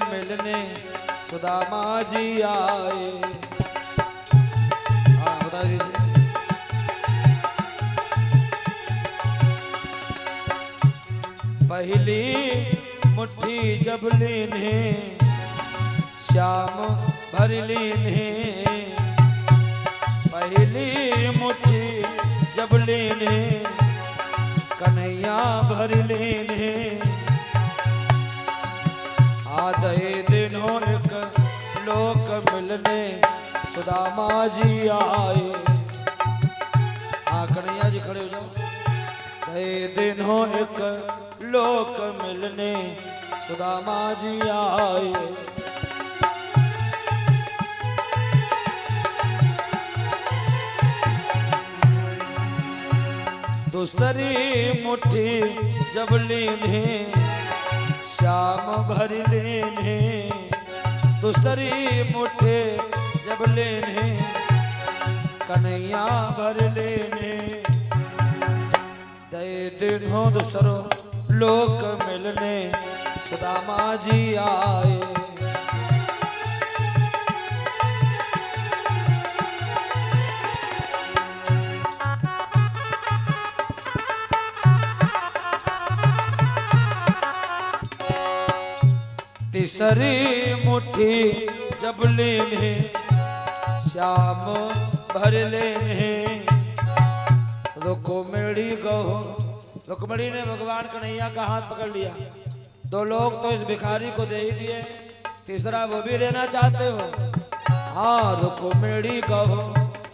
मिलने सुदामा जी आए। हाँ बता दीजिए। पहली मुट्ठी जब लेने श्याम भर लेने, पहली मुट्ठी जब लेने कन्हैया भर लेने, आधे दिनों एक लोक मिलने सुदामा जी आए। हाँ कन्हैया जी खड़े हो जाओ। आधे दिनों एक लोक मिलने सुदामा जी आए। दूसरी मुट्ठी जब लेने श्याम भर लेने, दूसरी मुट्ठी जब लेने कन्हैया भर लेने, दे दिन हो दूसरो लोक मिलने सुदामा जी आए। तीसरी मुट्ठी जब लेने श्याम भर लेने, रुक्मिणी कहो, रुक्मिणी ने भगवान कन्हैया का हाथ पकड़ लिया। दो लोग तो इस भिखारी को दे ही दिए, तीसरा वो भी देना चाहते हो। हाँ रुक्मिणी कहो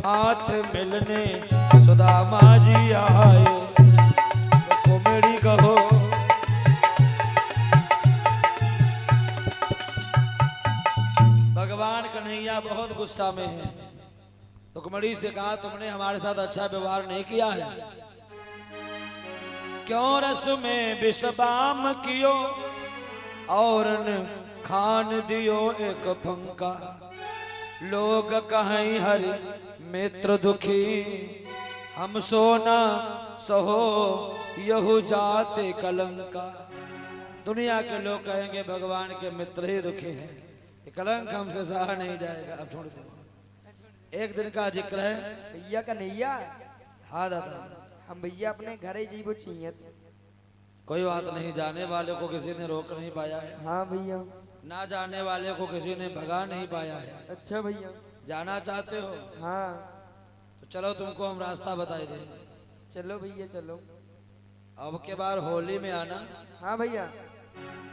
हाथ मिलने सुदामा जी आए। रुक्मिणी कहो भगवान कन्हैया बहुत गुस्सा में है। रुक्मिणी से कहा तुमने हमारे साथ अच्छा व्यवहार नहीं किया है, क्यों रस में विषबाम कियो और खान दियो एक फंका, लोग कहीं हरि मित्र दुखी, हम सोना सहो यहु जाते कलंका। दुनिया के लोग कहेंगे भगवान के मित्र ही दुखी हैं, ये कलंक हमसे सहा नहीं जाएगा। अब छोड़ दो। एक दिन का जिक्र है। भैया कन्हैया। हाँ दादा। हम भैया अपने घर ही जीवो चाहिए। कोई बात नहीं, जाने वाले को किसी ने रोक नहीं पाया है। हाँ भैया। ना जाने वाले को किसी ने भगा नहीं पाया है। अच्छा भैया। जाना चाहते हो? हाँ तो चलो तुमको हम रास्ता बताए दे। चलो भैया चलो। अब के बार होली में आना। हाँ भैया।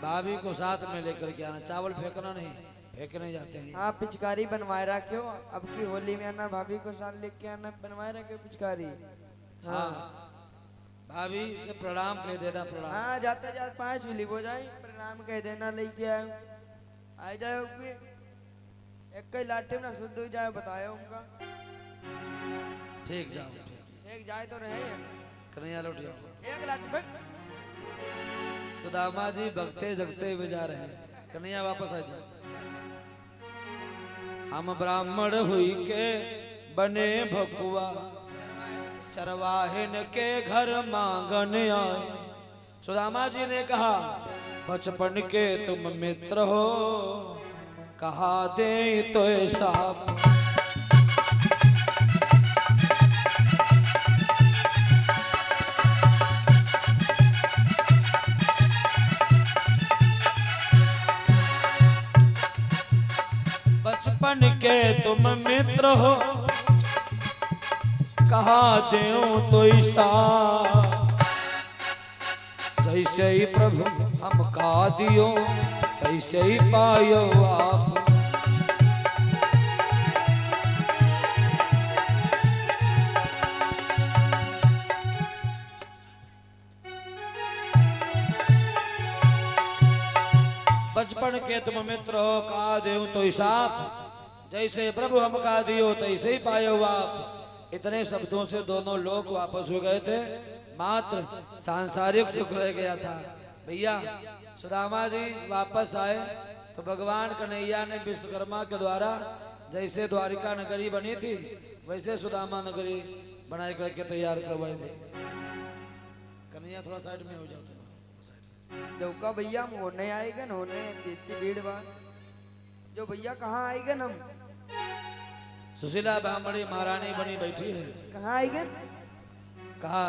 भाभी को साथ में लेकर के आना, चावल फेंकना नहीं, फेंकने जाते हैं। हाँ पिचकारी बनवाए रखो, अब की होली में आना भाभी को साथ लेके आना, बनवाए रखो पिचकारी। हाँ भाभी से प्रणाम कह देना। प्रणाम। हाँ जाते जाते 5 मिली हो जाए, प्रणाम कह देना, लेके आए आ जाओ। एक ही लाठी ना शुद्ध हो जाए बताया उनका। ठीक जाओ। एक जाए तो रहे कन्हैया लौट जाओ। एक लाठी भाई। सुदामा जी भगते जगते हुए जा रहे हैं। कन्हैया वापस आ जाओ। हम ब्राह्मण हुई के बने भकुआ, चरवाहिन के घर मांगन आए। सुदामा जी ने कहा बचपन के तुम मित्र हो, कहा दे तो साफ। बचपन के तुम मित्र हो, कहा देओ तो ईसा, जैसे ही प्रभु हम का दियो तैसे ही पायो आप। बचपन के तुम मित्र हो, कहा देऊं तो हिसाब, जैसे प्रभु हम कहा दियो तैसे ही पायो आप। इतने शब्दों से दोनों लोग वापस हो गए थे, मात्र सांसारिक सुख रह गया था। भैया सुदामा जी वापस आए तो भगवान कन्हैया ने विश्वकर्मा के द्वारा जैसे द्वारिका नगरी बनी थी वैसे सुदामा नगरी बनाए करके तैयार करवाई थी। कन्हैया थोड़ा साइड में हो जाओ तुम। चौका भैया हम होने आएगा ना होने देती भीड़ बार जो भैया कहाँ आएगा ना हम सुशीला ब्राह्मणी महारानी बनी बैठी है। कहाँ आएगा कहा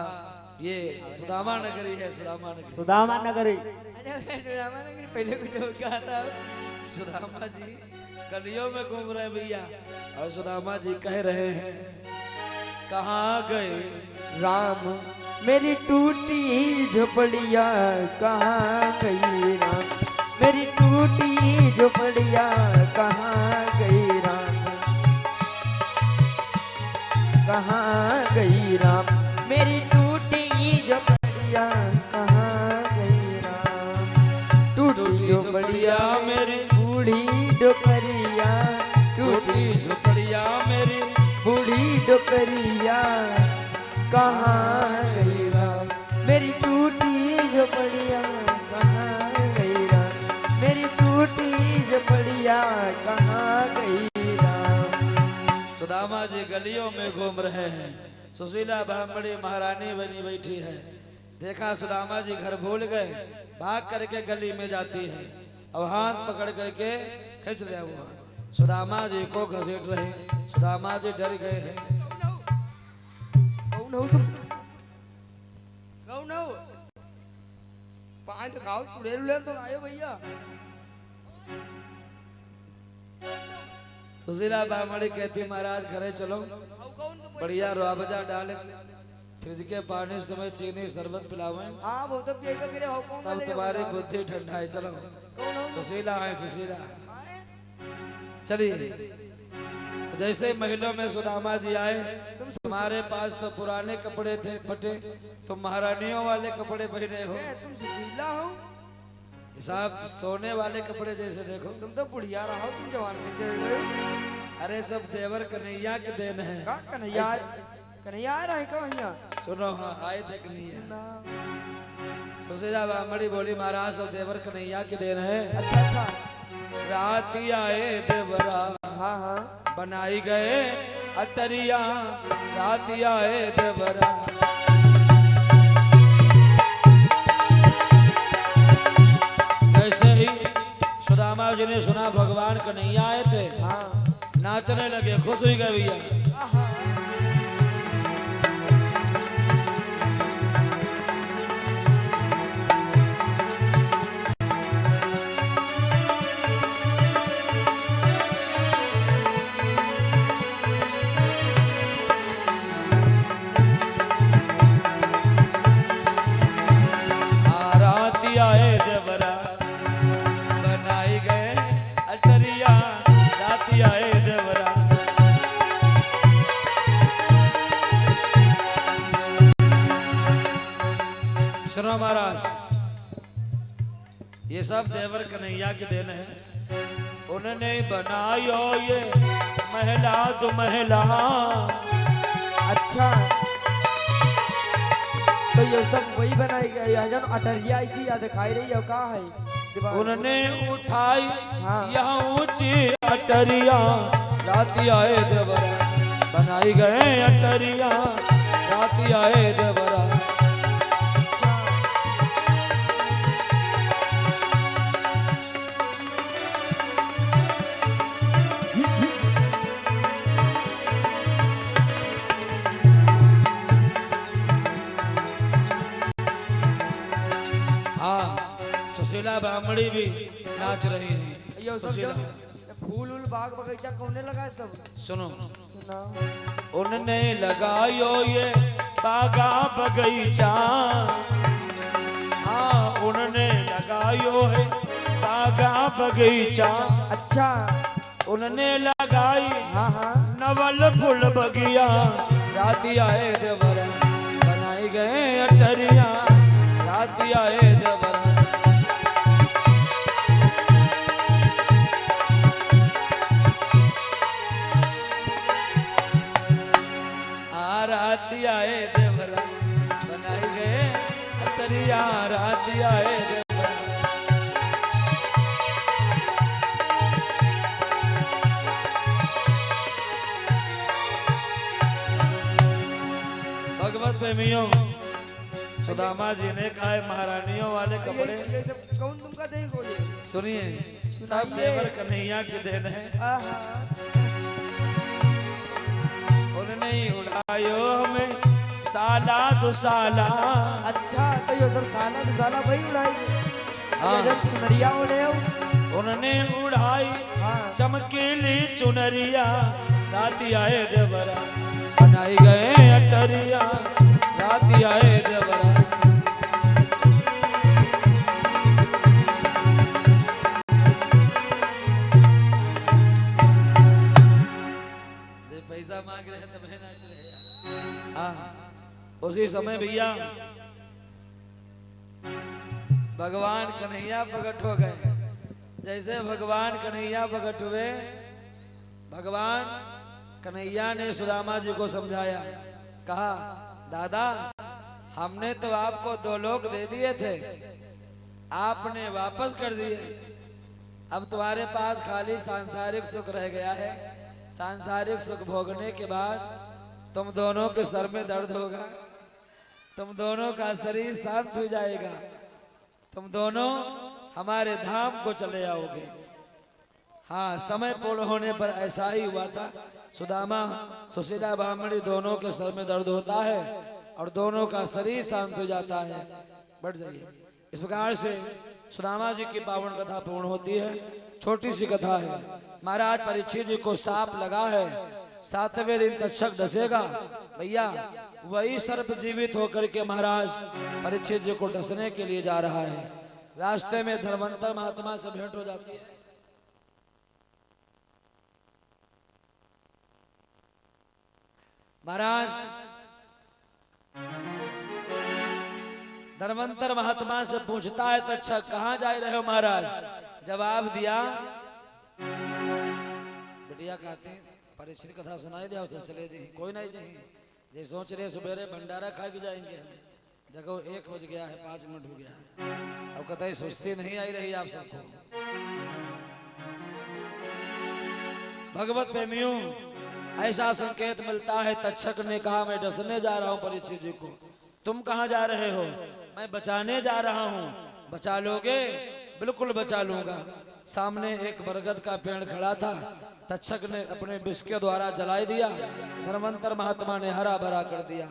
ये सुदामा नगरी है, सुदामा नगरी। सुदामा नगरी। अरे रामा ने पहले कुछ और कहा था सुदामा जी गलियों में घूम रहे हैं भैया, और सुदामा जी कह रहे हैं कहाँ गए राम मेरी टूटी झोपड़िया कहाँ गई राम मेरी टूटी झोपड़िया कहाँ गई राम कहाँ गई राम मेरी टूटी झोपड़िया कहाँ गई राम टूटी झोपड़िया मेरी बूढ़ी डोकरिया टूटी झोपड़िया मेरी बूढ़ी डोकरिया कहाँ गई राम मेरी टूटी झोपड़िया कहाँ गई राम मेरी टूटी झोपड़िया कहाँ गई राम। सुदामा जी गलियों में घूम रहे हैं, सुशीला ब्राह्मणी महारानी बनी बैठी है। देखा सुदामा जी घर भूल गए, भाग करके गली में जाती है और हाथ पकड़ करके खींच रहा हुआ सुदामा जी को घसीट रहे। सुदामा जी डर गए हैं। कौन हो तुम कौन हो पाँच खाओ चुड़ैल उड़ैल तो आयो भैया। सुशीला ब्राह्मणी कहती महाराज घरे चलो, बढ़िया रुआबजा डाले, फ्रिज के पानी से तुम्हें चीनी शरबत पिलावे, हाँ वो तो पिएगा कि रे हो कौन तब तुम्हारी बुद्धि ठंडाई। चलो कौन हो सुशीला है, सुशीला चलिए। तो जैसे महलों में सुदामा जी आए, तुम्हारे पास तो पुराने कपड़े थे फटे, तुम महारानियों वाले कपड़े पहने हो। तुम सुशीला हो हिसाब सोने वाले कपड़े जैसे देखो। तुम तो बुढ़िया रहो तुम जवान में से हो। अरे सब देवर कन्हैया के देन है। का कन्हैया कन्हैया आ रहा है कहाँ यहाँ सुनो हाँ आए थे कन्हैया। सुशीला ब्राह्मणी बोली महाराज सब देवर कन्हैया के देन है। अच्छा अच्छा रात ही आए देवरा हाँ हाँ बनाई गए अटरिया, रात ही आए देवरा। जैसे ही सुदामा जी ने सुना भगवान कन्हैया आए थे, हाँ नाचने लगे, खुश हुई गए भैया। राती आए देवरा बनाई गए अटरिया, राती आए देवरा। सुनो महाराज, ये सब देवर कन्हैया की देन है। उन्होंने बनायो ये महला तो महला। अच्छा तो ये सब वही बनाई गई है जन अटरिया इसी याद दिखाई रही है कहाँ है दीवार उन्होंने उठाई हाँ। यहाँ ऊंची अटरिया, राती आए देवरा बनाई गए अटरिया, राती आए देवरा। सुशीला ब्राह्मणी भी नाच रही है। ये सब सुशीला जो फूल उल बाग बगीचा कौने लगा है सब सुनो, सुनाओ उनने लगायो ये बागा बगीचा। हाँ उन्होंने लगायो है बागा बगीचा। अच्छा उन्होंने लगाई हाँ हाँ नवल फूल बगिया, राती आए देवरा बनाई गए अटरिया, राती आए देवरा। राती आए देवरा बनाई गए अटरिया, राती आए देवरा। भगवत प्रेमियों, सुदामा जी ने कहा है महारानियों वाले कपड़े। ये सब कौन तुमका देखो ये? सुनिए, सब सुनाइए। देवर कन्हैया की देन है। आहा, उन्होंने ही उड़ायो हमें साला दुसाला। अच्छा तो ये सब साला तो साला वही उड़ाई। हाँ। ये जब चुनरिया उड़े हो। उन्होंने उड़ाई हाँ। चमकीली चुनरिया, राती आए देवरा बनाई गए अटरिया, राती आए देवरा। पैसा मांग रहे हैं तो बहना चले। हाँ, उसी समय भैया भगवान कन्हैया प्रकट हो गए। जैसे भगवान कन्हैया प्रकट हुए, भगवान कन्हैया ने सुदामा जी को समझाया, कहा दादा हमने तो आपको 2 लोक दे दिए थे, आपने वापस कर दिए। अब तुम्हारे पास खाली सांसारिक सुख रह गया है। सांसारिक सुख भोगने के बाद तुम दोनों के सर में दर्द होगा, तुम दोनों का शरीर शांत हो जाएगा, तुम दोनों हमारे धाम को चले आओगे। हाँ, समय पूर्ण होने पर ऐसा ही हुआ था। सुदामा सुशीला ब्राह्मणी दोनों के सर में दर्द होता है और दोनों का शरीर शांत हो जाता है। बढ़ जाइए। इस प्रकार से सुदामा जी की पावन कथा पूर्ण होती है। छोटी सी कथा है। महाराज परीक्षित जी को सांप लगा है, 7वें दिन तक्षक डसेगा। भैया वही सर्प जीवित होकर के महाराज परीक्षित जी को डसने के लिए जा रहा है। रास्ते में धर्मंतर महात्मा से भेंट हो जाती है। महाराज धर्मंतर महात्मा से पूछता है तक्षक कहाँ जा रहे हो महाराज? जवाब दिया, बिटिया कहते हैं परीक्षित कथा सुनाई दिया, उसने चले जी कोई नहीं जी, जे सोच रहे सुबेरे भंडारा खा के जाएंगे। देखो 1 बज गया है, 5 मिनट हो गया है, अब कतई सुस्ती नहीं आई रही आप सबको। भगवत प्रेमियों, ऐसा संकेत मिलता है। तक्षक ने कहा मैं डसने जा रहा हूं परीक्षित जी को। तुम कहां जा रहे हो? मैं बचाने जा रहा हूं। बचा लोगे? बिल्कुल बचा लूंगा। सामने एक बरगद का पेड़ खड़ा था, तक्षक ने अपने विष के द्वारा जलाई दिया, धर्मंतर महात्मा ने हरा भरा कर दिया।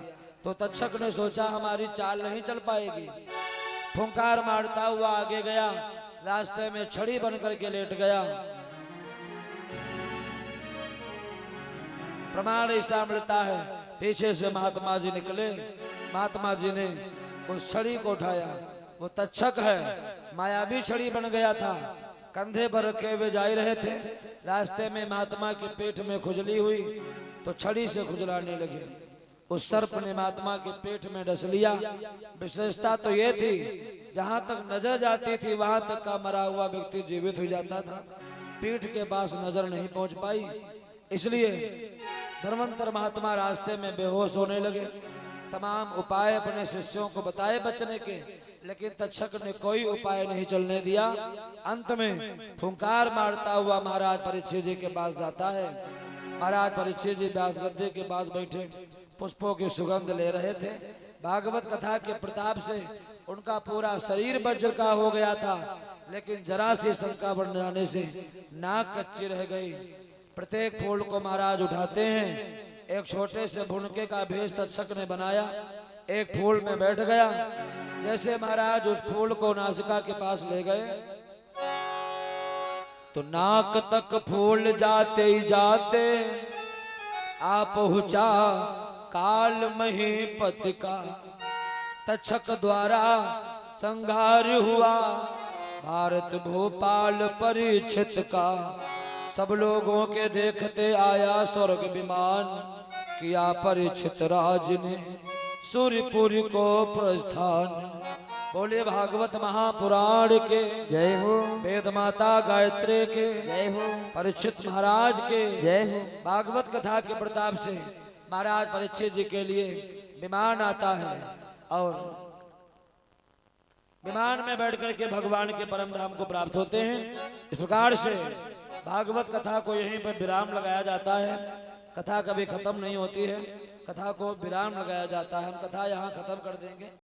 तो तक्षक ने सोचा हमारी चाल नहीं चल पाएगी, फुंकार मारता हुआ आगे गया, रास्ते में छड़ी बन करके लेट गया। प्रमाण ऐसा मिलता है, पीछे से महात्मा जी निकले, महात्मा जी ने उस छड़ी को उठाया। वो तक्षक है, मायावी छड़ी बन गया था, कंधे पर रखे हुए जा रहे थे। रास्ते में महात्मा के पेट में खुजली हुई तो छड़ी से खुजलाने लगे। उस सर्प ने महात्मा के पेट में डस लिया। विशेषता तो ये थी, जहां तक नजर जाती थी वहां तक का मरा हुआ व्यक्ति जीवित हो जाता था, पीठ के पास नजर नहीं पहुंच पाई। इसलिए धर्मंतर महात्मा रास्ते में बेहोश होने लगे। तमाम उपाय अपने शिष्यों को बताए बचने के, लेकिन तक्षक ने कोई उपाय नहीं चलने दिया। अंत में फुंकार मारता हुआ महाराज परीक्षित जी के पास जाता है। महाराज परीक्षित जी व्यास गद्दे के पास बैठे पुष्पों की सुगंध ले रहे थे। भागवत कथा के प्रताप से उनका पूरा शरीर वज्र का हो गया था, लेकिन जरा सी शंका बढ़ जाने से नाक कच्ची रह गई। प्रत्येक फूल को महाराज उठाते हैं। एक छोटे से भुनके का भेष तक्षक ने बनाया, एक फूल में बैठ गया। जैसे महाराज उस फूल को नासिका के पास ले गए तो नाक तक फूल जाते ही जाते आ पहुंचा काल महीपति का। तक्षक द्वारा संहार हुआ भारत भोपाल परीक्षित का। सब लोगों के देखते आया स्वर्ग विमान, किया परीक्षित राज ने सूर्यपुर को प्रस्थान। बोले भागवत महापुराण के जय हो, वेद माता गायत्री के जय हो, परीक्षित महाराज के जय हो। भागवत कथा के प्रताप से महाराज परीक्षित जी के लिए विमान आता है और विमान में बैठ करके भगवान के परम धाम को प्राप्त होते हैं। इस प्रकार से भागवत कथा को यहीं पर विराम लगाया जाता है। कथा कभी खत्म नहीं होती है, कथा को विराम लगाया जाता है। हम कथा यहाँ खत्म कर देंगे।